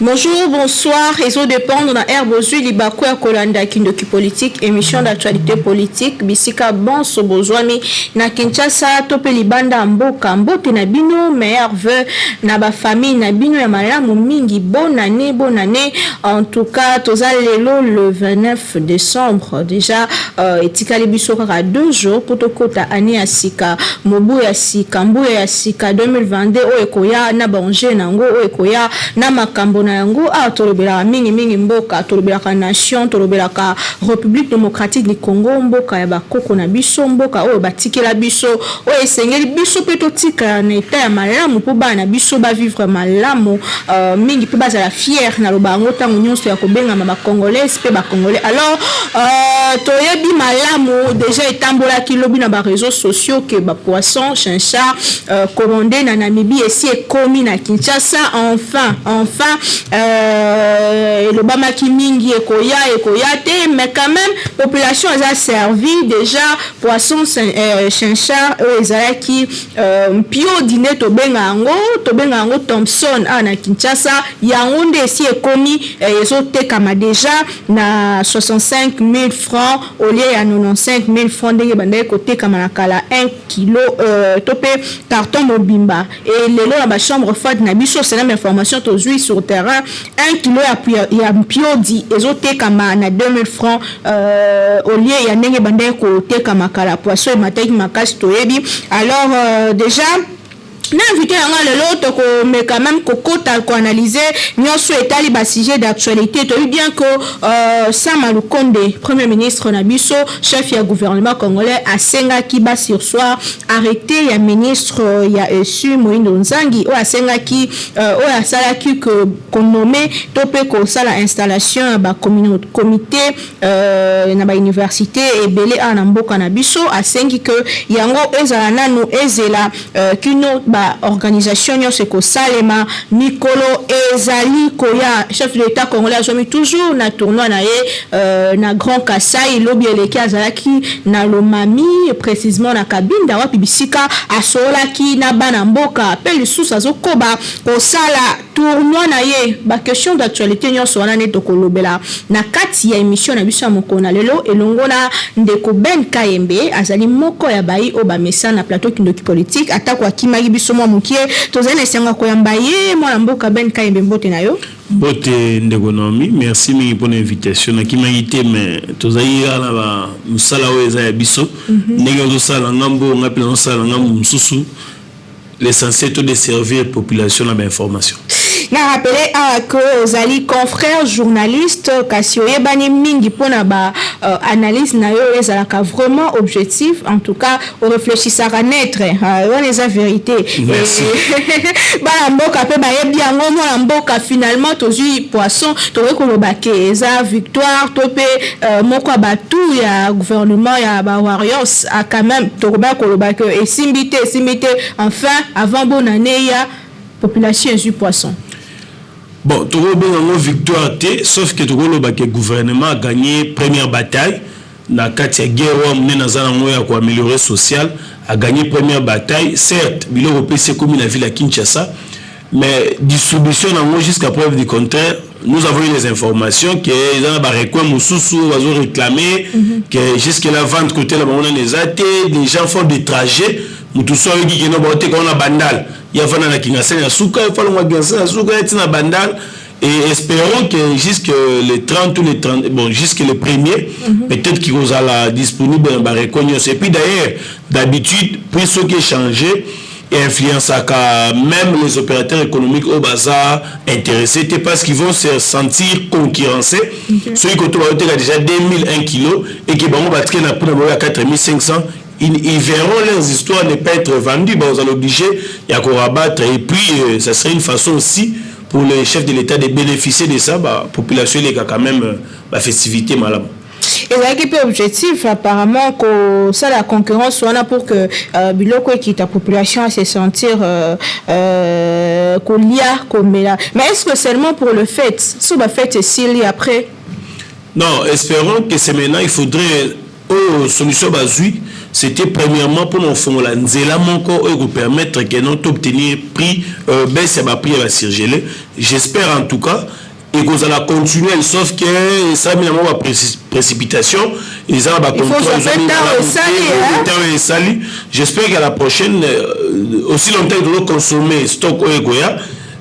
Bonjour, bonsoir. Réseau dépendre dans Herbe aux huiles, Libakou et Kolanda, Kindoki Politik, émission d'actualité politique. Bisika bon, Sobozwami, na Kinshasa, Tope Libanda, Mboka, Mbote na bino, meilleur vœu, na ba famille, na bino ya malamu mingi, bonne année, bonne année. En tout cas, toza lelo le 29 décembre. Déjà, etikali biso kaka 2 jours pour tokota année ya sika, mobu ya sika, mbu ya sika 2022, o ekoya na banje nango, o ekoya na makambo na yango a tolobela mingi mboka, tolobela nation, tolobela République démocratique du Congo, mboka ya bakoko na biso, mboka o batikela biso, o esengeli biso pe totika na eta ya malamu po bana biso ba vivre malamu, mingi pe bazala fier na lobango tango nyonso ya kobenga ma congolais pe ba congolais. Alors toyebi malamu déjà etambola ki lobi na ba réseaux sociaux que ba Poissons, Chinchards commandé na Namibie et si ekomi na Kinshasa enfin le bamaki mingi ekoya te, mais quand même population a servi déjà Poissons, Chinchards ezalaki pio dîner tobenga yango Thompson na Kinshasa yango nde si ekomi ezoteka déjà na 65 000 francs au lieu ya 95 000 francs ndenge bandai koteka manakala 1 kilo topé carton mobimba et lelo na ba chambre forte na biso c'est la même information tozui sur terrain 1 kilo ya piodi ezoteka na 2000 francs au lieu ya ndenge bandai koteka makala poisson et mataki makasi toyebi. Alors déjà l'invité à l'autre, mais quand même, qu'on analyser, nous avons étalé le sujet d'actualité. Tu as vu bien que Sam Alukonde, Premier ministre Nabiso, chef du gouvernement congolais, a Senga Kiba sur soir, arrêté, il y a ministre, il y a Essu, Moïndo Nzangi, ou a Senga qui, ou a Salaki qu'on nommé, topé qu'on ça l'installation, comité, na ba université, et belé à Namboka Nabiso, a Sengi que, yango, ezalana, nous, ezela, kino, organisation nyonso ko salema mikolo ezali koya chef de l'état congolais azomi toujours na tournoi na ye na Grand Kasai lobi eleki azalaki na Lomami précisément na Kabinda wapi bisika asolaki na bana mboka pe lisusu azokoba ko sala tournoi na ye ba question d'actualité nyonso wana neto kolobela na kati ya émission na biso ya mokona lelo elongona ndeko Ben Kayembe azali moko ya bai o ba mesa na plateau Kindoki Politik atako akimaki biso mwa mukie tozali esenga koyamba ye mwana mboka Ben Kayembe mbote na yo mbote ndeko Naomi merci mingi pour l'invitation na kimangite mais tozali ala ba musala o eza ya biso ndenge ozosala ngambo ngapela ozosala ngambo mususu l'essentiel de servir population na ba information. Na rappelé que Zali confrère journaliste Kasio Yebani mingi pona ba analyse na yo ezalaka vraiment objectif en tout cas on réfléchissera à naître on les a vérité ba mboka pe ba yebi yango mo mboka finalement tozu Poissons to rekolobake eza victoire topé moko batu ya gouvernement ya ba warriors a quand même to ba kolobake et simbité enfin avant bonne année ya population du Poisson. Bon, tout le monde a victoire, sauf que tout le gouvernement a gagné première bataille. Na katia guerre pour améliorer social a gagné première bataille. Certes, il a repêché comme la ville à Kinshasa, mais distribution jusqu'à preuve du contraire. Nous avons eu des informations que les gens ont réclamé que jusqu'à la vente côté là les gens font des trajets. Nous tous sommes qui ont a bandal. Il y a na Kinshasa na suka il faut na suka na bandal et espérons que jusque les 30 ou les 30 bon jusque le premier peut-être qu'ils vont la disponible dans reconnaissance et puis d'ailleurs d'habitude puis ce qui est changé et influence à même les opérateurs économiques au bazar intéressés parce qu'ils vont se sentir concurrencés ceux qui ont déjà 2001 kilos et qui vont battre na pour 4500 ils verront leurs histoires ne pas être vendues, bah, vous allez obliger à rabattre et puis ça serait une façon aussi pour les chefs de l'État de bénéficier de ça, bah, population les quand même la festivité malade. Et l'équipe objectif apparemment que ça la concurrence soit pour que biloko qui ta population à se sentir qu'on y a comme là. Mais est-ce que seulement pour le fait, ça va faire s'il après? Non, espérons que c'est maintenant il faudrait solution bazui c'était premièrement pour nous faire la nzela manko et permettre que nous obtenir prix baisse à prix à surgeler. J'espère en tout cas et que ça va continuer sauf que ça met la précipitation et ça va continuer. J'espère qu'à la prochaine aussi longtemps que nous consommer stock goya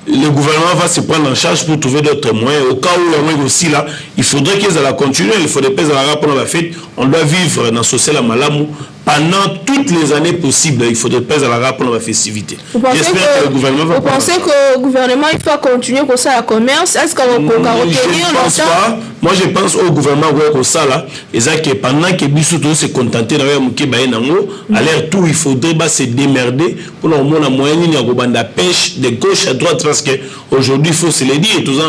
le gouvernement va se prendre en charge pour trouver d'autres moyens. Au cas où aussi là, il faudrait qu'ils aient la continuer. Il faudrait pas la rapport la fête. On doit vivre dans ce social malamou pendant toutes les années possibles. Il faudrait pas la rapport la festivité. J'espère que le gouvernement va. Vous pensez que le gouvernement il faut continuer comme ça la commerce? Est-ce qu'on va retenir longtemps? Moi je pense au gouvernement comme ça là. Et ça que pendant que Bissouto se contenter d'avoir mouké baïnango, à l'air tout il faudrait se démerder pour au moins la moyenne il y a de pêche de gauche à droite parce que aujourd'hui il faut se le dire tout ça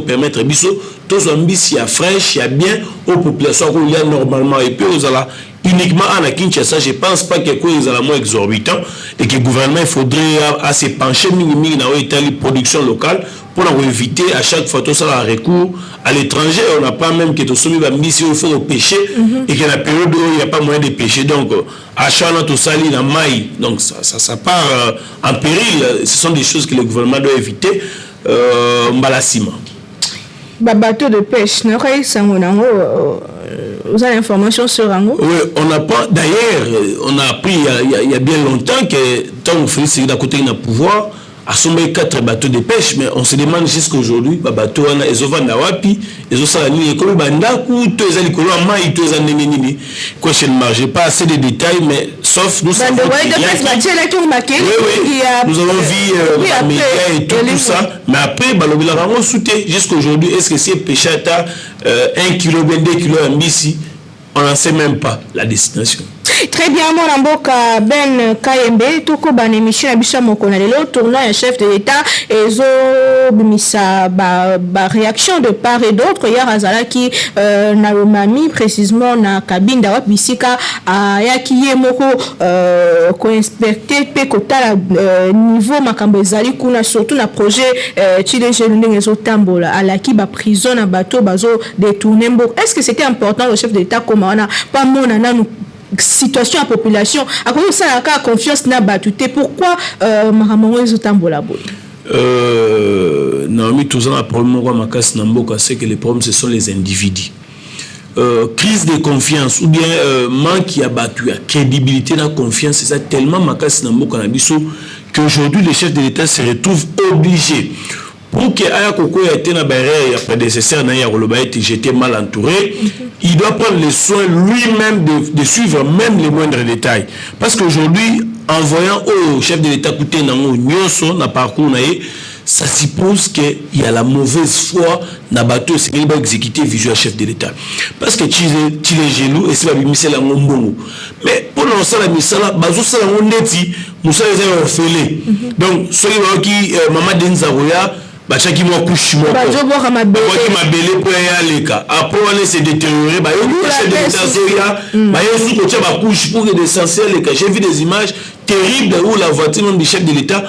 permettre Bissou tous ambitieux fraîche il y a bien aux populations qu'il y a normalement et puis aux ala uniquement à Kinshasa je pense pas que quoi ils ont moins exorbitant et que le gouvernement il faudrait se pencher minimum dans la production locale pour éviter à chaque fois tout ça la recours à l'étranger. On n'a pas même que tout ça il faut pêcher et que la période où il n'y a pas moyen de pêcher donc à chaque fois tout ça il a maille donc ça part en péril. Ce sont des choses que le gouvernement doit éviter. Mbalassima bateau de pêche vous avez l'information sur Rango? Oui, on n'a pas. D'ailleurs, on a appris il y a bien longtemps que tant que Félix est à côté d'un pouvoir, a sommé 4 bateaux de pêche, mais on se demande jusqu'à aujourd'hui, les bateaux, ils ont vendu à Wapi, ils ont salami, et comme ils ont tous les alcools, ils ont nini. Quoi, je ne marche pas assez de détails, mais sauf nous savons. Nous avons vu les médias et tout ça, mais après, il a vraiment soutenu jusqu'à aujourd'hui. Est-ce que c'est pêcheur à 1 kg, 2 kg en Bissi? On n'en sait même pas la destination. Très bien, mon amboka Ben Kayembe, toko ban émission à Bissa Mokonalelo, tournant un chef de l'État et zo bimisa ba réaction de part et d'autre. Hier Azala qui na romami précisément na cabine d'awa bisika ya qui est moko ko inspecter pe kota niveau makambo ezali kuna surtout na projet chile jeune zo tambola ala ki ba prison na bateau bazo détourner mbo. Est-ce que c'était important le chef de l'État comme on a pas mona na situation à population à cause ça la confiance n'a battuté pourquoi mahamongo ezotambola boy non mais tout ça la problème quoi makas namboka c'est que les problèmes ce sont les individus crise de confiance ou bien manque qui a battu la crédibilité la confiance c'est ça tellement makas namboka na biso qu'aujourd'hui les chefs de l'État se retrouvent obligés pour que aya koko a été na barrière ya prédécesseur na ya koloba été j'étais mal entouré. Il doit prendre le soin lui-même de suivre même les moindres détails parce qu'aujourd'hui en voyant au chef de l'État coûter nango nyonso na parcours na ye ça suppose que il y a la mauvaise foi na bateau c'est qu'il va exécuter visuel chef de l'État parce que tu es jaloux et c'est la misela la ngombongo mais pour non ça la misela bazo ça la ngondeti musa les a fait donc ceux qui maman Denzaroya bachaki mo couche mo bazo ma belé pour y aller après on s'est détérioré ba yo chef de l'État zoya ba yo sous ko ba couche pour que l'essentiel les j'ai vu des images terribles où la voiture du chef de l'État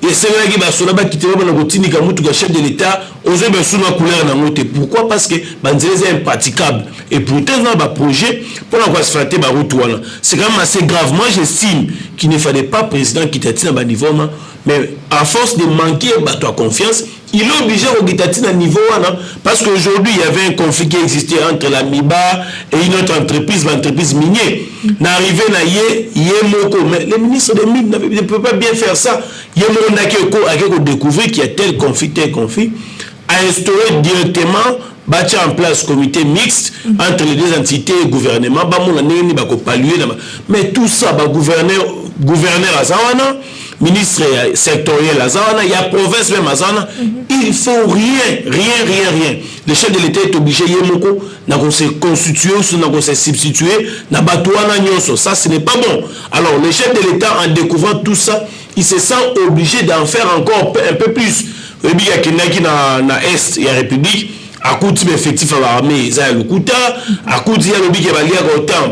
et c'est là qui va sur la quitter ba ngotini ka mutu ka chef de l'État oser be sous la couleur na ngote pourquoi parce que banzele est impraticable et pourtant dans ba projet pour la quoi se flatter ba route wala c'est quand même assez grave. Moi j'estime qu'il ne fallait pas président qui t'attire ba niveau mais à force de manquer bateau à confiance il est obligé de regarder à niveau parce qu'aujourd'hui il y avait un conflit qui existait entre la MIBA et une autre entreprise, l'entreprise minière. N'arrivé na yemoko, mais le ministre des Mines ne peut pas bien faire ça. Yemoko n'a qu'à découvrir qu'il y a tel conflit, à instaurer directement, bâtir en place comité mixte entre les deux entités et gouvernement. Mais tout ça, gouverneur à Zawana, ministre sectoriel à Zawana, il y a province même à Zawana, il faut rien. Le chef de l'État est obligé, Yemoko, n'a se constituer ou n'a se substituer, n'a batouana nyoso. Ça, ce n'est pas bon. Alors, le chef de l'État, en découvrant tout ça, il se sent obligé d'en faire encore un peu plus. Il y a qui na Est, il y a République. À coup de effectif à l'armée, ça a le coup à coup de lobby qui va lire autant,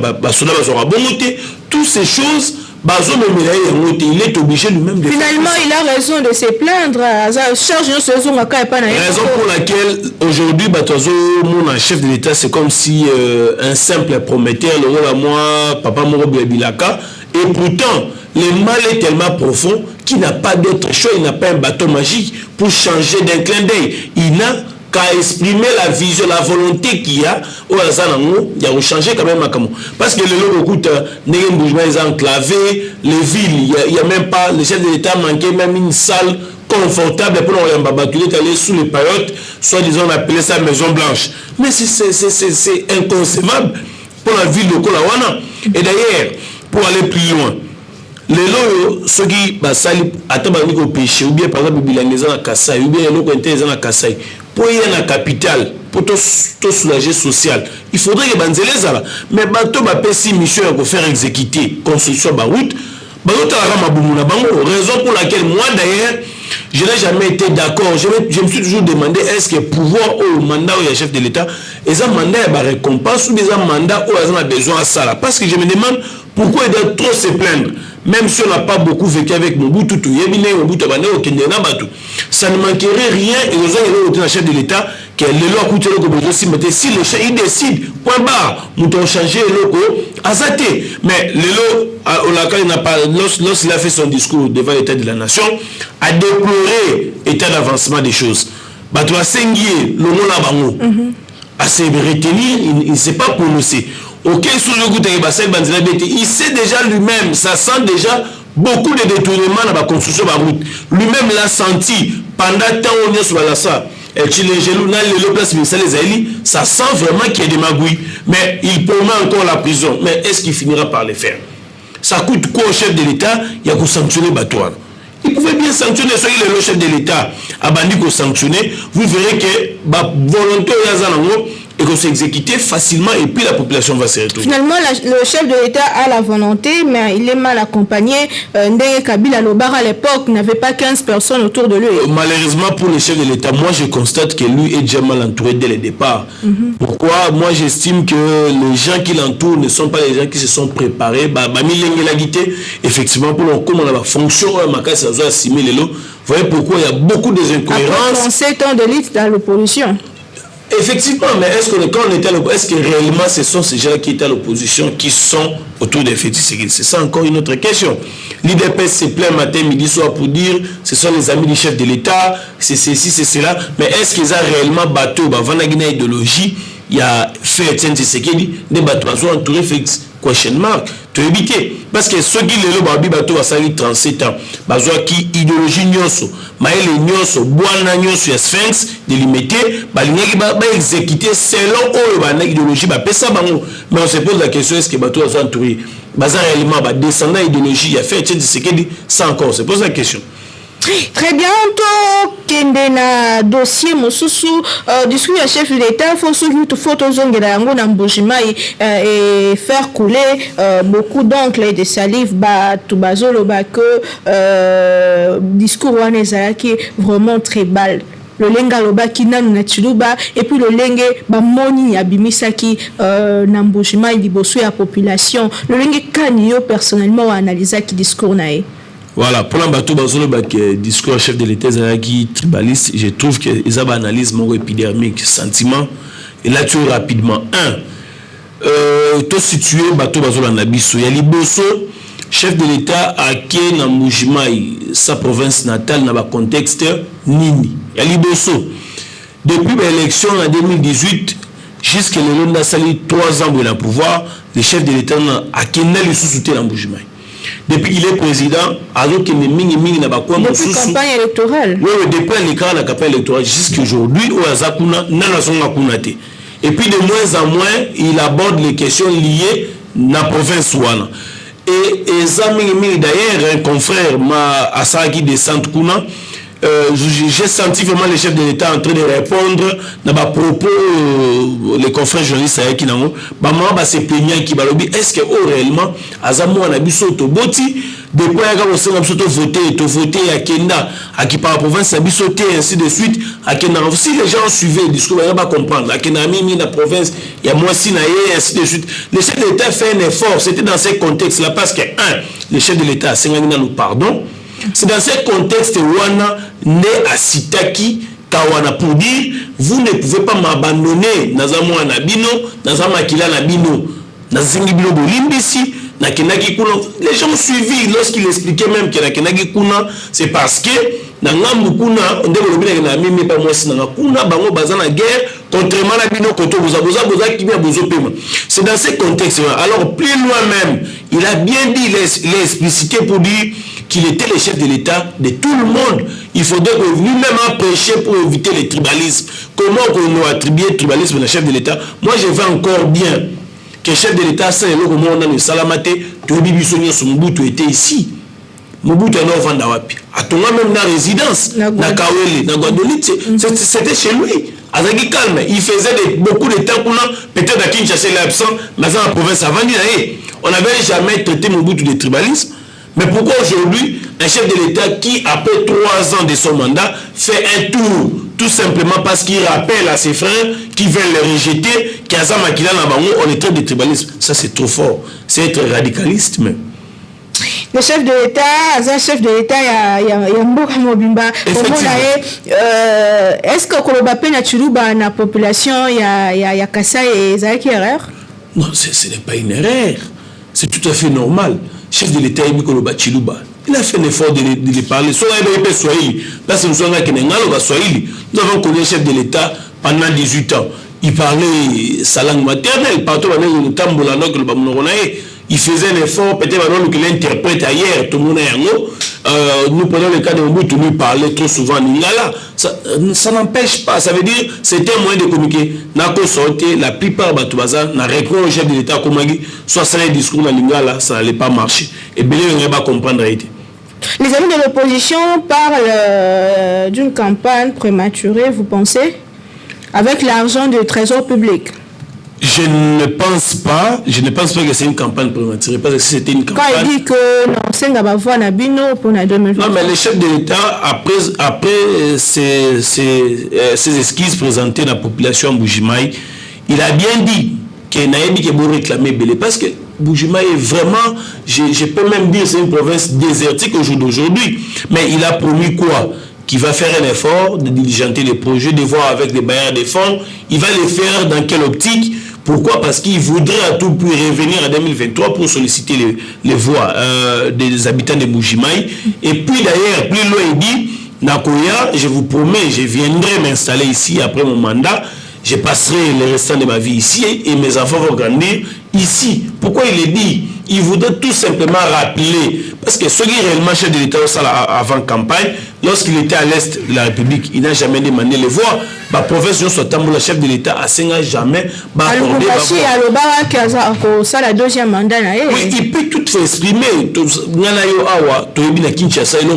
toutes ces choses, il est obligé lui-même de finalement, il a raison de se plaindre. Raison pour laquelle, aujourd'hui mon chef de l'État c'est comme si un simple prometteur le rôle à moi papa moko bilaka et pourtant le mal est tellement profond qu'il n'a pas d'autre choix, il n'a pas un bâton magique pour changer d'un clin d'œil. Il n'a qu'à exprimer la vision, la volonté qu'il y a au hasard, il y a changer quand même. Parce que le lot écoute, les enclavés, les villes, il n'y a même pas, le chef de l'État manquait même une salle confortable pour aller sous les paillotes, soit disons on appelait ça Maison Blanche. Mais c'est inconcevable pour la ville de Kolawana. Et d'ailleurs, pour aller plus loin, les lots, ceux qui attendent au péché, ou bien par exemple, il y a des Kassai, ou bien il y a des Kassai, pour y aller dans la capitale, pour tout soulager social, il faudrait que les gens, mais bateau va payer mission pour faire exécuter construction de route. Raison pour laquelle moi d'ailleurs, je n'ai jamais été d'accord. Je me suis toujours demandé est-ce que pouvoir au mandat où il y a chef de l'État, est-ce un mandat à récompense ou un mandat où il a besoin de ça. Parce que je me demande pourquoi il doit trop se plaindre. Même si on n'a pas beaucoup vécu avec Mobutu, ça ne manquerait rien et nous avons chef de l'État que le loi coûte le goût si le chef il décide point barre nous avons changé le logo azaté mais le lot il n'a pas lorsqu'il a fait son discours devant l'État de la nation a déploré l'état d'avancement des choses bato asengié le nom la bango à se retenir il ne s'est pas prononcé. Ok, sous le goût de il sait déjà lui-même, ça sent déjà beaucoup de détournements dans la construction de la route. Lui-même l'a senti pendant tant on est sur la ça. Et ça sent vraiment qu'il y a des magouilles. Mais il promet encore la prison. Mais est-ce qu'il finira par le faire? Ça coûte quoi au chef de l'État? Il y a qu'à sanctionner Batouane. Il pouvait bien sanctionner, soyez le chef de l'État a banni qu'au sanctionner. Vous verrez que la volonté et qu'on s'exécuter facilement et puis la population va se retrouver. Finalement, le chef de l'État a la volonté, mais il est mal accompagné. Ndenge Kabila Lobara à l'époque n'avait pas 15 personnes autour de lui. Malheureusement pour le chef de l'État, moi je constate que lui est déjà mal entouré dès le départ. Pourquoi? Moi j'estime que les gens qui l'entourent ne sont pas les gens qui se sont préparés. Effectivement, pour comment on a la fonction, vous voyez pourquoi il y a beaucoup de incohérences. Après 7 ans de lutte dans l'opposition. Effectivement, mais est-ce que quand on était à l'opposition, est-ce que réellement ce sont ces gens qui étaient à l'opposition qui sont autour des fétiches? C'est ça encore une autre question. L'IDPS se plaint matin, midi, soir pour dire ce sont les amis du chef de l'État, c'est ceci, c'est cela. Mais est-ce qu'ils ont réellement battu une idéologie? Il y a fait Etienne Tshisekedi, des bateaux entourés Félix question mark to éviter parce que ceux qui le babi bateau à 37 ans bazwa qui idéologie nyonso maele nyonso bwana nyonso ya sphinx délimité balingaki ba exécuter selon oyo idéologie ba pesa bango. Mais on se pose la question est-ce que bateau sont entourés baza réellement ba descendant idéologie il a fait Etienne Tshisekedi ça encore on se pose la question. Très bien, kende na dossier mosusu discours du chef de l'État faut zongela yango na mbujimai et faire couler beaucoup d'encre et de salive ba tubazolo ba que discours wana ezalaki vraiment très bal le LINGALA qui nanu na Chiluba et puis le lenge ba moni abimisaki na mbujimai liboso ya population le lenge kanyo personnellement analyser qui discours nae. Voilà, pour l'ambato bazolo discours chef de l'État qui tribaliste, je trouve que ils ont une analyse épidermique, sentiment et là tu rapidement tout situé bateau bazolo nabiso ya liboso chef de l'État a ké na Mujimai sa province natale na ba contexte nini ya liboso depuis l'élection en 2018 jusqu'à le sali 3 ans de la pouvoir le chef de l'État a ké na le sous-souté na Mujimai. Depuis qu'il est président, alors qu'il est depuis la campagne électorale. Oui, depuis la campagne électorale jusqu'à aujourd'hui, et puis de moins en moins, il aborde les questions liées à la province ouana. Et d'ailleurs, un confrère à Saki de Sainte-Kouna, j'ai senti vraiment le chef de l'État en train de répondre à ma propos, les confrères journalistes qui n'ont pas se plaignant qui balobi est-ce que réellement Azamo a biso to boti depuis qu'on s'est voté à Kenda à qui par la province a biso ainsi de suite à Kenda. Si les gens suivaient le discours ils vont pas comprendre à Kenda mi la province il y a moins sinaye ainsi de suite. Le chef de l'État fait un effort, c'était dans ce contexte là parce que le chef de l'État a 50 ans pardon. C'est dans ce contexte où on a né à Sitaki Kawana pour dire, vous ne pouvez pas m'abandonner. Nazamo Anabino, Nazama Kila Nabino, Nazingibino Bolimbisi, Nakenaki Kuna. Les gens ont suivi lorsqu'il expliquait même que Nakenaki Kuna, c'est parce que Nangambu Kuna, on développe la même pas moi si Kuna, Bango Bazana guerre, contrairement à Bino Koto, Boza qui vient Bozo Pema. C'est dans ce contexte-là. Alors, plus loin même, il a bien dit, il a explicité pour dire qu'il était le chef de l'État de tout le monde. Il faudrait que lui-même a prêché pour éviter le tribalisme. Comment on a attribué le tribalisme au chef de l'État? Moi, je vais encore bien que le chef de l'État, c'est le moment où on a le Salamate, Mobutu était ici. Mobutu est en Vandawapi. À ton même dans la résidence, na Kawele, na Guadeloupe, c'était chez lui. Azaki calme, il faisait beaucoup de temps pour peut-être à Kinshasa, il est absent, mais dans la province avant, on n'avait jamais traité Mobutu de tribalisme. Mais pourquoi aujourd'hui, un chef de l'État qui, après 3 ans de son mandat, fait un tour, tout simplement parce qu'il rappelle à ses frères qui veulent le rejeter, qu'Azam Akila Nabango, on est traité de tribalisme. Ça, c'est trop fort. C'est être radicaliste, même. Le chef de l'État, un chef de l'État, il y a Mboka Mobimba. Est-ce que Kolobape na Chuluba na population, il y a Kassa et Zaki erreur? Non, ce n'est pas une erreur. C'est tout à fait normal. Chef de l'État, il a fait un effort de parler. Soit il Swahili, parce que nous sommes Swahili. Nous avons connu le chef de l'État pendant 18 ans. Il parlait sa langue maternelle. Partout, il faisait un effort, peut-être qu'il interprète ailleurs, tout le monde est nous prenons le cas de Mobutu, lui parlait trop souvent en lingala. Ça n'empêche pas, ça veut dire c'est un moyen de communiquer. La plupart de Batoubaza n'a répondu au chef de l'État comme soit ça un discours en lingala, ça n'allait pas marcher. Et bien, on ne va pas comprendre la réalité. Les amis de l'opposition parlent d'une campagne prématurée, vous pensez, avec l'argent du trésor public? Je ne pense pas que c'est une campagne prématurée, parce que si c'était une campagne... Quand il dit que non, c'est une voie na bino pour la 2020. Non, mais le chef de l'État, après ces esquisses présentées à la population Mbujimaï, il a bien dit qu'il n'a pas beau réclamer Belé, parce que Mbujimaï est vraiment, je peux même dire, c'est une province désertique aujourd'hui. Mais il a promis quoi? Qui va faire un effort de diligenter les projets, de voir avec les bailleurs de fonds. Il va les faire dans quelle optique? Pourquoi? Parce qu'il voudrait à tout prix revenir en 2023 pour solliciter les voix des habitants de Mbujimaï. Et puis d'ailleurs, plus loin il dit, Nakoya, je vous promets, je viendrai m'installer ici après mon mandat. Je passerai le restant de ma vie ici et mes enfants vont grandir ici. Pourquoi il le dit? Il voudrait tout simplement rappeler, parce que ce qui est réellement chef de l'État avant campagne, lorsqu'il était à l'Est de la République, il n'a jamais demandé les voix. La profession soit le chef de l'État n'a jamais accordé la deuxième mandat. Oui, il peut tout exprimer. Kinshasa, il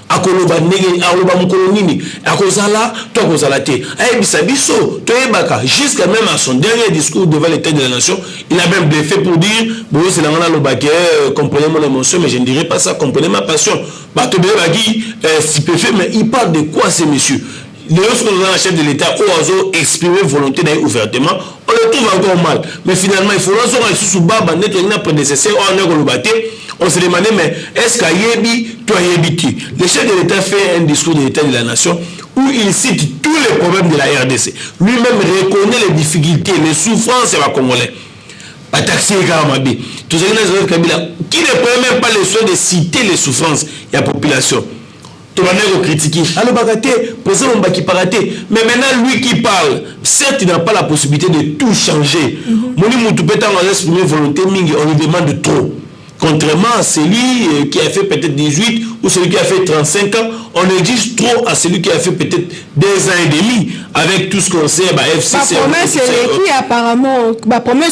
akoloba ndenge aloba mukolo nini akozala to akozala te ayebisa biso toyebaka jusqu'à même à son dernier discours devant l'état de la nation il a même bluffé pour dire bon c'est la ngana lobake comprenez mon émotion mais je ne dirais pas ça comprenez ma passion bato bele bagi stupéfait mais il parle de quoi ces messieurs lorsque nous avons un chef de l'État où oiseau exprimer volonté d'aller ouvertement on le trouve encore mal mais finalement il faut lancer un sous baba net un prédécesseur on est lobate. On se demandait, mais est-ce qu'Ayebi, toi Yebiti, le chef de l'État fait un discours de l'État de la nation où il cite tous les problèmes de la RDC. Lui-même reconnaît les difficultés, les souffrances des Congolais. Pas taxi et Garamabi. Tout ce qui ne permet même pas le soin de citer les souffrances de la population. Tout le monde critiqué. Alors, président Mbaki paraté. Mais maintenant, lui qui parle, certes, il n'a pas la possibilité de tout changer. Moni Moutoupetan a exprimé volonté, on lui demande trop. Contrairement à celui qui a fait peut-être 18 ou celui qui a fait 35 ans, on exige trop à celui qui a fait peut-être 2 ans et demi avec tout ce qu'on sait. FCC. C'est qui apparemment.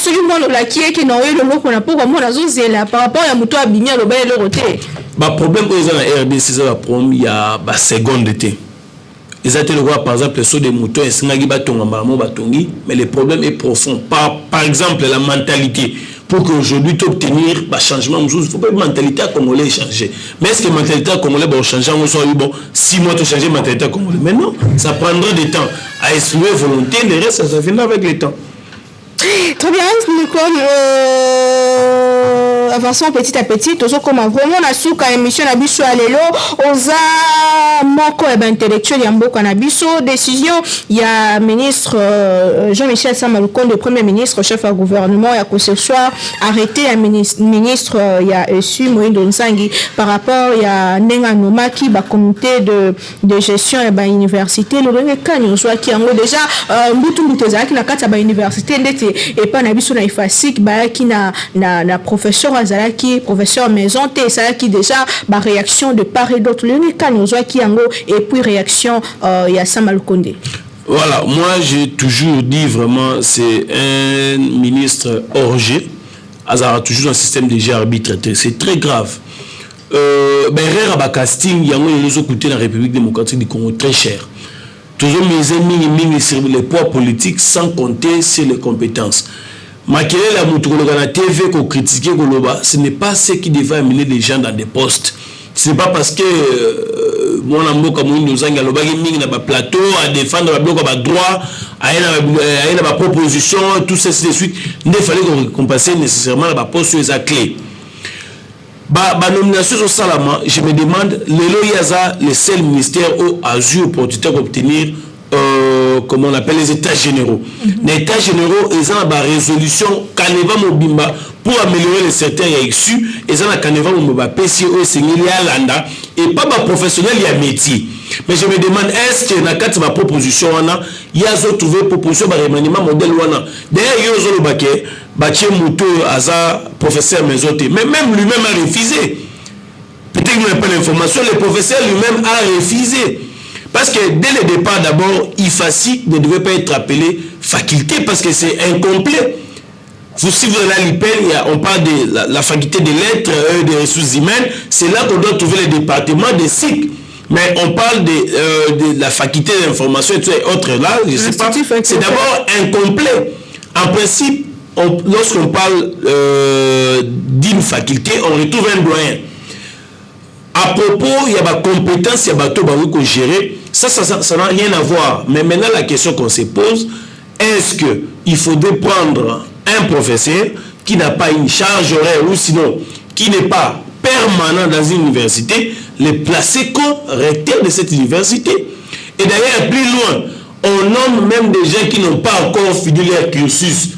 Celui qui n'a eu le mot qu'on a pour moi par rapport à Moutou Abignan, le bail de l'autre. Le problème que vous avez dans la RDC, c'est qu'il y a une seconde été. Ils ont été le voir par exemple le saut des moutons et mais le problème est profond. Par exemple, la mentalité. Pour qu'aujourd'hui, tu obtenir un changement, il ne faut pas que la mentalité congolaise change. Mais est-ce que la mentalité congolaise va changer? On soit 6 mois pour changer la mentalité congolaise. Mais non, ça prendra du temps à exprimer volonté, le reste, ça viendra avec le temps. Très bien, Nicole. avançons petit à petit tozo comme vraiment na suka émission na biso alelo oza moko e intellectuel ya mboka na biso décision ya ministre Jean-Michel Samalukonde le premier ministre chef à gouvernement ya ko ce soir arrêté ya ministre ya ESU Moindo Nsangi par rapport ya nenga nomaki ba comité de gestion ya ba université le renge kanyo soit ki yango déjà mbutu ezaki na kati ya ba université ndete et pas na biso na ifasik ba ki na professeur azalaki professeur maison te ça qui déjà ba réaction de part et d'autre le renge kanyo soit ki yango et puis réaction ya Samalukonde. Voilà, moi j'ai toujours dit vraiment c'est un ministre hors jeu. Azara toujours un système de jeu arbitraire, c'est très grave. Ben casting yango les coûté la République démocratique du Congo très cher. Toujours mes ennemis sur les poids politiques sans compter sur les compétences. Makele la moutouko na TV ko critiquer Goloba, ce n'est pas ce qui devait amener les gens dans des postes. Ce n'est pas parce que mon amour comme nous avons le plateau à défendre le bloc à droit, à la proposition, tout ça de suite. Il ne fallait qu'on passe nécessairement la poste sur les clés. La nomination au Salama, je me demande, le seul ministère au Azur pour obtenir comment on appelle les états généraux. Les états généraux, ils ont la résolution Kaneva Mobimba pour améliorer les secteurs issus, ils ont la Kaneva Mobimba PCO Landa et pas ma professionnel il y a métier. Mais je me demande, est-ce que dans le cadre de ma proposition, il y a trouvé proposition de remaniement modèle wana. D'ailleurs, il y a un baquet, Bachie Mouto, Aza, professeur Mézoté, mais même lui-même a refusé. Peut-être qu'il n'y a pas l'information, le professeur lui-même a refusé. Parce que dès le départ, d'abord, IFASI ne devait pas être appelé faculté parce que c'est incomplet. Si vous allez à l'IPEL, on parle de la faculté des lettres, des ressources humaines, c'est là qu'on doit trouver le département des cycles. Mais on parle de la faculté d'information et autres là, je ne sais pas, c'est d'abord incomplet. En principe, lorsqu'on parle d'une faculté, on retrouve un doyen. À propos, il y a des compétences, il y a des choses qu'on gérer. Ça n'a rien à voir. Mais maintenant, la question qu'on se pose, est-ce qu'il faudrait prendre un professeur qui n'a pas une charge horaire ou sinon qui n'est pas permanent dans une université, le placer comme recteur de cette université? Et d'ailleurs, plus loin, on nomme même des gens qui n'ont pas encore fini leur cursus.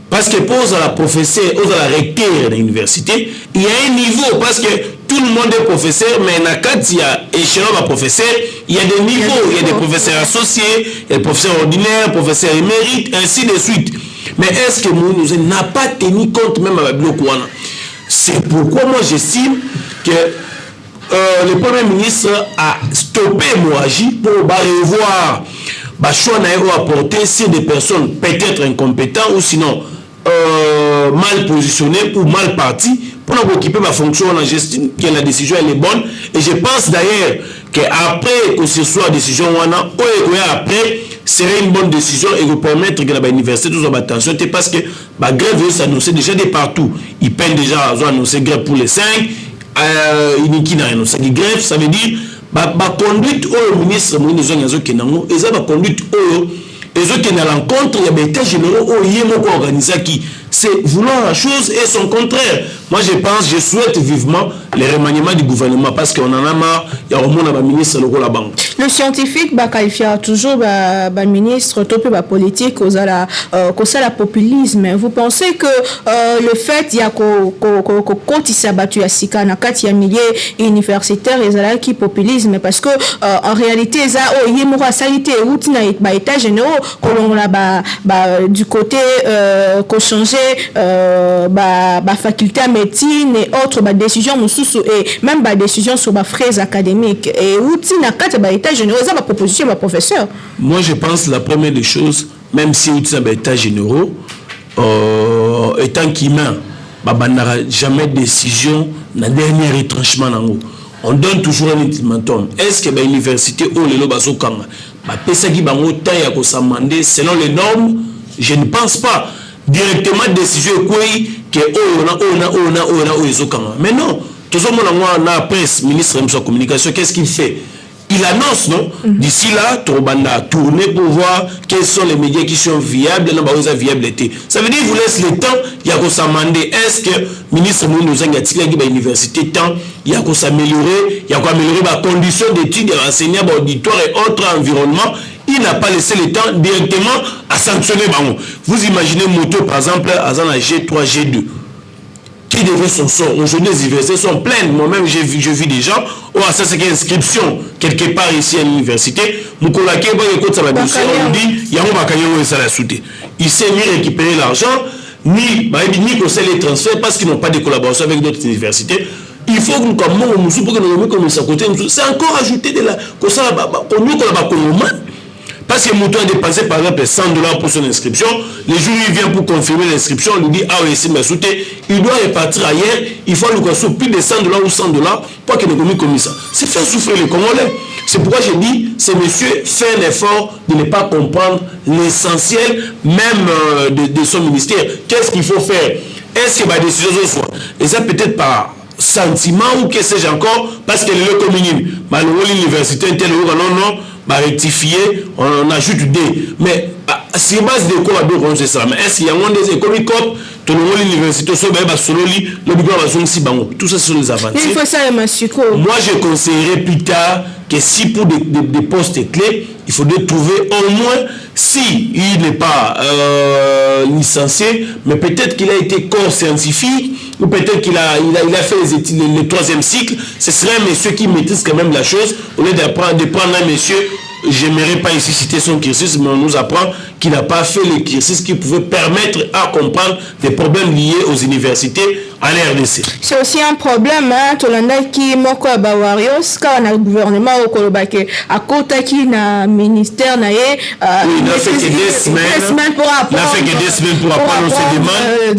Parce que pour la professeur, pour la recteur de l'université, il y a un niveau, parce que tout le monde est professeur, mais quand il y a échelon de professeur, il y a des niveaux. Il y a des professeurs associés, il y a des professeurs ordinaires, professeurs émérites, ainsi de suite. Mais est-ce que nous n'a pas tenu compte même avec le Kouana? C'est pourquoi moi j'estime que le Premier ministre a stoppé Mouaji pour revoir choix à apporter sur des personnes peut-être incompétentes ou sinon mal positionnées ou mal parties pour occuper ma fonction. J'estime que la décision elle est bonne et je pense d'ailleurs qu'après que ce soit décision après serait une bonne décision et vous permettre que l'université tout soit attention parce que la grève s'annoncer déjà de partout. Ils peinent déjà à annoncer grève pour les 5 il n'a annoncé grève, ça veut dire conduite au ministre et ça va conduite au et qui n'a l'encontre il y a des états généraux au yémo organisé qui c'est vouloir la chose et son contraire. Moi je souhaite vivement le remaniement du gouvernement parce qu'on en a marre, il y a au moins un ministre la banque. Le scientifique qualifie toujours le ministre topé politique cause la populisme. Vous pensez que le fait il y a quand il s'est battu à Sika na kati ya milieu universitaire et ça qui populisme parce que en réalité ça yémo salité route na état généraux du côté qu'on changer faculté à médecine et autres décisions et même décisions sur les frais académiques et outil na quatre états généraux ça va proposition ma professeur. Moi je pense la première des choses même si outil na états généraux étant qu'humain n'aura jamais décision na dernier retranchement nango. On donne toujours un ultimatum. Est-ce que l'université ou les lobazokanga pesaki bango temps ya ko s'amender selon les normes? Je ne pense pas directement décision que on a mais non tout le monde a presse ministre de la communication qu'est-ce qu'il fait il annonce, non? D'ici là, Torobanda a tourné pour voir quels sont les médias qui sont viables, non, bah, viabilité. Ça veut dire qu'il vous laisse le temps, il y a qu'on s'amender. Est-ce que le ministre nous a dit qu'il y a une université temps, il y a qu'on s'améliorer, il y a qu'on améliorer les conditions d'études, des enseignants, auditoires et autres environnements. Il n'a pas laissé le temps directement à sanctionner. Vous imaginez moto, par exemple, à G3, G2. Qui devait son sort. Aujourd'hui, les universités sont pleines. Moi-même, j'ai vu des gens. Oh, ça, c'est une inscription quelque part ici à l'université. On dit, il y a un il sait ni récupérer l'argent, ni conseiller les transferts parce qu'ils n'ont pas de collaboration avec d'autres universités. Il faut que nous commençons pour que nous commençons à côté. C'est encore ajouté de la. Parce que Mouton a dépensé par exemple $100 pour son inscription, le jour où il vient pour confirmer l'inscription, on lui dit ah oui, c'est ma soutien, il doit repartir ailleurs, il faut lui consoler plus de $100 ou $100 pour qu'il ne commise comme ça. C'est faire souffrir les Congolais. C'est pourquoi je dis, ce monsieur fait un effort de ne pas comprendre l'essentiel même de son ministère. Qu'est-ce qu'il faut faire? Est-ce que ma décision soit? Et ça peut-être par sentiment ou que sais-je encore, parce que le communisme, l'université non, rectifier, on ajoute des. Mais si base de quoi c'est ça? Mais est-ce qu'il y a des économies comme l'université, tout ça sont les avantages. Il faut ça, moi, je conseillerais plus tard que si pour des postes clés, il faudrait trouver au moins, si il n'est pas licencié, mais peut-être qu'il a été corps scientifique, ou peut-être qu'il a fait le 3e cycle, ce serait un monsieur qui maîtrise quand même la chose, au lieu de prendre un monsieur. J'aimerais pas ici citer son cursus, mais on nous apprend qu'il n'a pas fait le cursus qui pouvait permettre à comprendre des problèmes liés aux universités en RDC. C'est aussi un problème, hein, Tolanda qui moko Bawarios, quand on a le gouvernement au Kolobake, à côté qui na ministère na il n'a fait que des semaines pour apprendre. On se demande,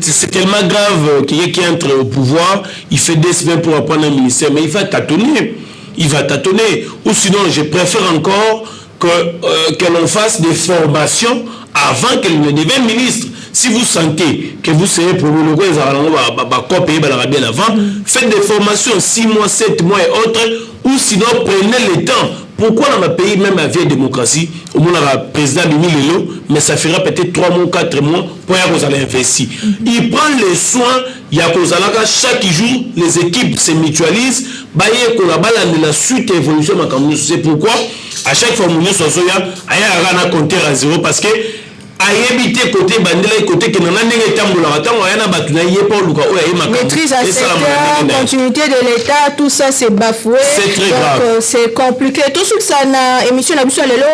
c'est tellement grave qu'il entre au pouvoir, il fait des semaines pour apprendre un ministère, mais il va tâtonner. Il va tâtonner. Ou sinon, je préfère encore que l'on fasse des formations avant qu'elle ne devienne ministre. Si vous sentez que vous serez pour le avant, faites des formations 6 mois, 7 mois et autres, ou sinon prenez le temps. Pourquoi dans un pays, même à vieille démocratie, au moins le président de Milelo, mais ça fera peut-être 3 mois, 4 mois pour que vous allez investir. Il prend les soins, il y a chaque jour, les équipes se mutualisent, la suite et évolution. C'est pourquoi, à chaque fois, il y a un compteur à 0 parce que à éviter côté bandela côté que nana ndenge tambola tango yana batuna yepa luka oya yema maîtrise à secteur, continuité de l'état, tout ça c'est bafoué. C'est très grave. C'est compliqué. Tout ce que ça na émission na biso lelo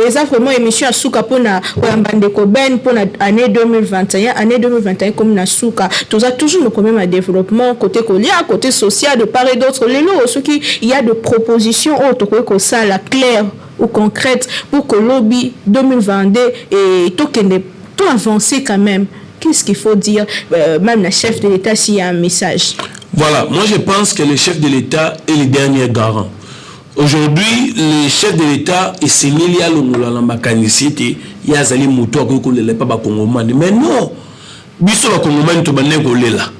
exactement émission à souka pona oyambande ko ben pona année 2021 comme na souka tout ça toujours quand même à développement côté colia côté social de part et d'autre lelo ce qui il y a de propositions autres que ça la claire ou concrète pour que lobby 2022 et tout avancer quand même. Qu'est-ce qu'il faut dire même le chef de l'État s'il y a un message? Voilà, moi je pense que le chef de l'État est le dernier garant. Aujourd'hui, le chef de l'État est signé à la mécanicité, il y a zali moto à côté de pas congomani. Mais non, biso ba congomani to bané golela.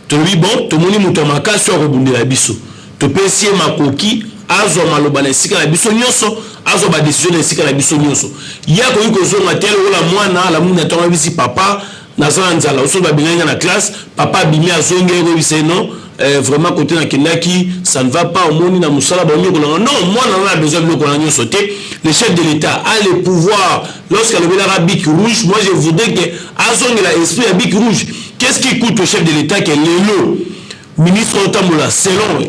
To bi bon, to moni moto makasi o rebundela biso. To pesie makoki azo maloba na sika na biso nyonso, azo ba décision na sika na biso nyonso. Ya ko yiko zo ngatel ola mwana la muna tonga bisi papa na zanzala oso ba binga na classe, papa bimi azonge ko bise non. Vraiment côté na Kindoki, ça ne va pas au monde na musala ba nyoko non, moi on a besoin de l'okolanyo sauter. Le chef de l'État a le pouvoir lorsqu'il a le bic rouge. Moi je voudrais que azonge la esprit à bic rouge. Qu'est-ce qui coûte au chef de l'État que l'élo ministre Otamola selon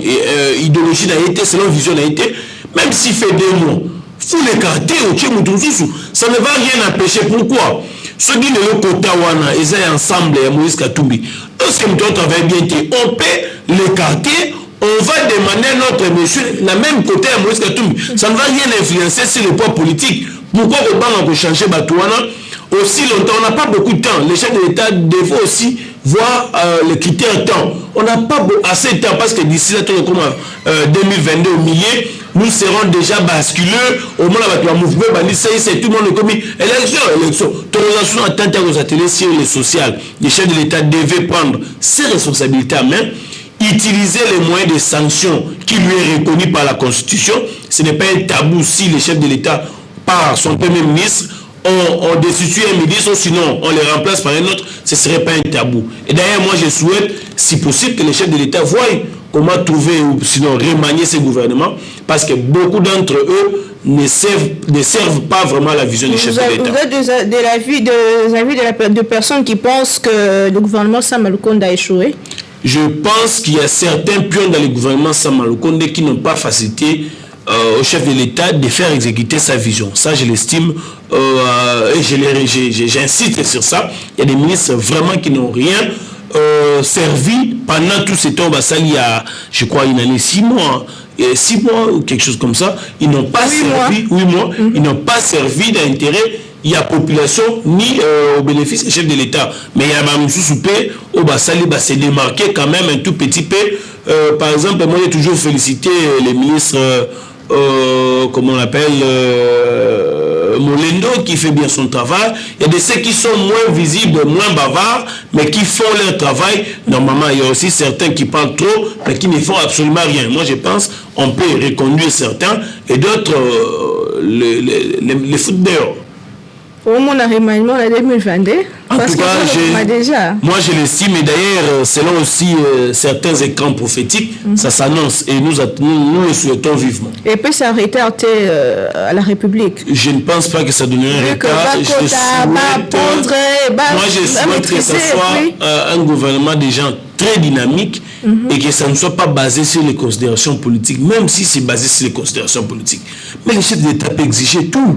idéologie n'a été, selon vision n'a été, même s'il fait 2 mois, faut l'écarter au Tchémoutouzou. Ça ne va rien empêcher. Pourquoi? Ceux qui ne le Kotawana, ils sont ensemble à Moïse Katumbi. Lorsque nous travaillons bien, on peut l'écarter. On va demander à notre monsieur, la même côté à Moïse Katumbi. Ça ne va rien influencer sur le poids politique. Pourquoi le banc a changé Batouana? Aussi longtemps, on n'a pas beaucoup de temps. Les chefs de l'État doivent aussi voir les critères temps. On n'a pas assez de temps parce que d'ici là, 2022 au milieu, nous serons déjà basculés au moment où le mouvement c'est tout le monde commis élection. Autorisation atteinte aux ateliers sur les sociales. Les chefs de l'État devaient prendre ses responsabilités à main. utiliser les moyens de sanction qui lui est reconnu par la Constitution. Ce n'est pas un tabou si le chef de l'État, par son premier ministre, on destitue un ministre, sinon on le remplace par un autre, ce ne serait pas un tabou. Et d'ailleurs, moi je souhaite, si possible, que le chef de l'État voie comment trouver ou sinon remanier ce gouvernement, parce que beaucoup d'entre eux ne servent pas vraiment la vision du chef de l'État. Vous êtes de l'avis de personnes qui pensent que le gouvernement Samaloukonde a échoué? Je pense qu'il y a certains pions dans le gouvernement Samaloukonde qui n'ont pas facilité au chef de l'État de faire exécuter sa vision. Ça, je l'estime et j'insiste sur ça. Il y a des ministres vraiment qui n'ont rien servi pendant tout ce temps. Il y a, je crois, une année, 6 mois. 6 mois ou quelque chose comme ça. Ils n'ont pas servi, 8 mois, ils n'ont pas servi d'intérêt. Il y a population ni au bénéfice du chef de l'État. Mais il y a même sous-soupé au Bassali, s'est démarqué quand même un tout petit peu. Par exemple, moi j'ai toujours félicité les ministres, comment on l'appelle, Molendo, qui fait bien son travail. Il y a de ceux qui sont moins visibles, moins bavards, mais qui font leur travail. Normalement, il y a aussi certains qui parlent trop, mais qui ne font absolument rien. Moi, je pense on peut reconduire certains et d'autres les foutent dehors. Au moins, on a remaniement en 2022. En tout cas, moi je l'estime, et d'ailleurs, selon aussi certains écrans prophétiques, ça s'annonce et nous le souhaitons vivement. Et peut s'arrêter à la République? Je ne pense pas que ça donnerait un retard. Moi je souhaite que ce soit un gouvernement des gens très dynamique et que ça ne soit pas basé sur les considérations politiques, même si c'est basé sur les considérations politiques. Mais le chef d'État peut exiger tout.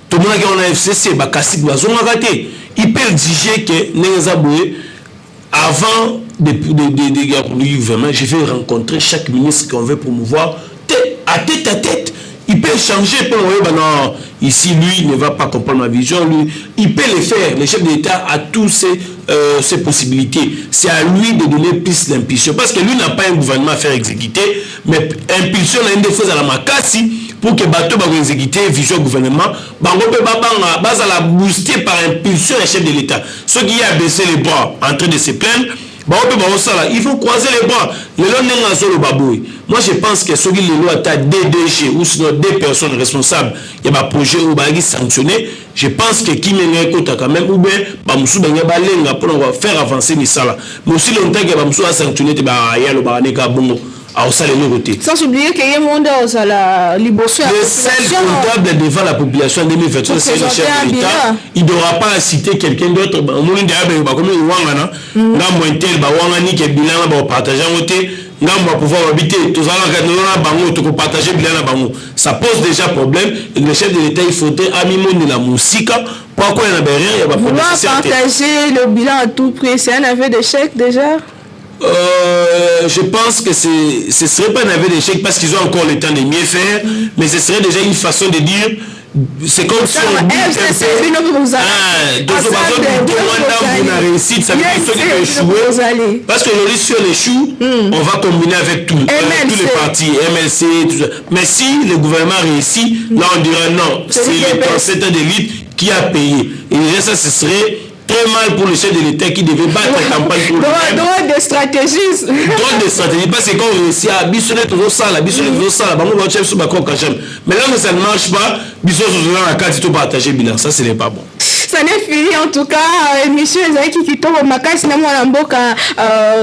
Tout le monde qui a FCC, il peut exiger que avant de gouvernement, je vais rencontrer chaque ministre qu'on veut promouvoir à tête. Il peut changer pour non, ici lui ne va pas comprendre ma vision, lui, il peut le faire. Le chef d'État a toutes ces possibilités. C'est à lui de donner plus d'impulsion. Parce que lui n'a pas un gouvernement à faire exécuter, mais impulsion a une défense à la makasi pour que bateau va exécuter vision gouvernement. Bango peut la booster par impulsion le chef de l'État. Ceux qui a baissé les bras en train de se plaindre, il faut croiser les bras. Moi je pense que ceux qui les lois à DDG ou sinon des personnes responsables, il y a un projet où ils sont sanctionnés. Je pense que qui mène quand même ou bien pour faire avancer les salles. Mais aussi longtemps que a sanctionné, sans oublier qu'il y a un monde à la libération. Le seul comptable devant la population en 2023, c'est le chef de l'État. Il ne devra pas citer quelqu'un d'autre. Ça pose déjà problème. Le chef de l'État, il faudrait de la musique. Pourquoi il n'y a rien? Vouloir partager le bilan à tout prix, c'est un aveu d'échec déjà? Je pense que ce ne serait pas un aveu d'échec parce qu'ils ont encore le temps de mieux faire, mais ce serait déjà une façon de dire c'est comme si on dit parce que aujourd'hui si on échoue, on va combiner avec tous les partis, MLC, tout ça. Mais si le gouvernement réussit, là on dira non, c'est le concepteur d'élite qui a payé. Et déjà ça ce serait très mal pour le chef de l'État qui devait battre la campagne pour lui-même. Droit de stratégie. Droit de stratégie, parce que quand on réussit à bisonner toujours ça, mais là où ça ne marche pas, bisonner toujours la carte, il faut partager bilan. Ça, ce n'est pas bon. Ça n'est fini en tout cas. Émission Ezaki qui tombe au Makasi na mwana mboka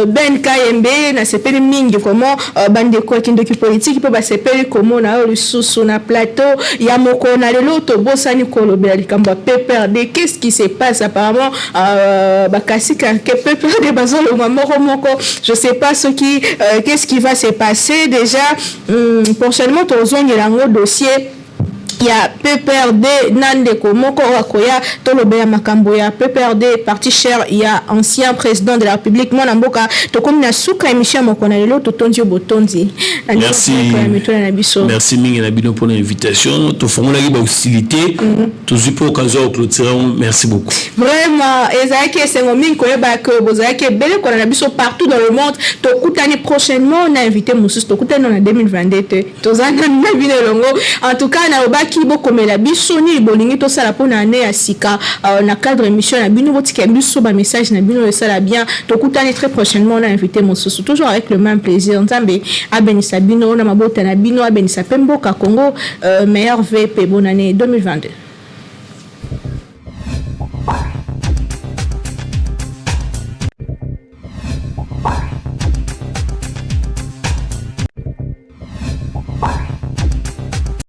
Ben KMB na sepeli mingi comment bande kwa Kindoki politique peut ba sepeli comment na le sous na plateau ya moko na lelo to bosani kolobela likamba PPRD. Qu'est-ce qui se passe apparemment bakasi que PPRD bazolo moko je sais pas ce qui qu'est-ce qui va se passer déjà prochainement tozongela ngo dossier. Il y a PPRD Nandeko Moko Wakoya Tolobea Makamboya PPRD parti cher. Il y a ancien président de la République Mwana Mboka Tokomina Souka émission Mokonalelo Totondio Botondi. Merci Mingi Nabino pour l'invitation. To formula ba hostilité to zipo occasion clôturer. Merci beaucoup. Vraiment ezaki sengo mingi koyeba que bozaki bele ko na biso partout dans le monde. Tokutani prochainement on a invité Moussous Tokutani en 2022. Tozana Nabino Longo en tout cas na ki bokomela biso ni bolingi to sala pona année ya sika na cadre émission na bino botika biso ba message na bino ça la bien to kutani très prochainement on a invité Mosusu toujours avec le même plaisir nzambe abenisa bino na mabota na bino abenisa pemboka Congo meilleur VP bonne année 2022.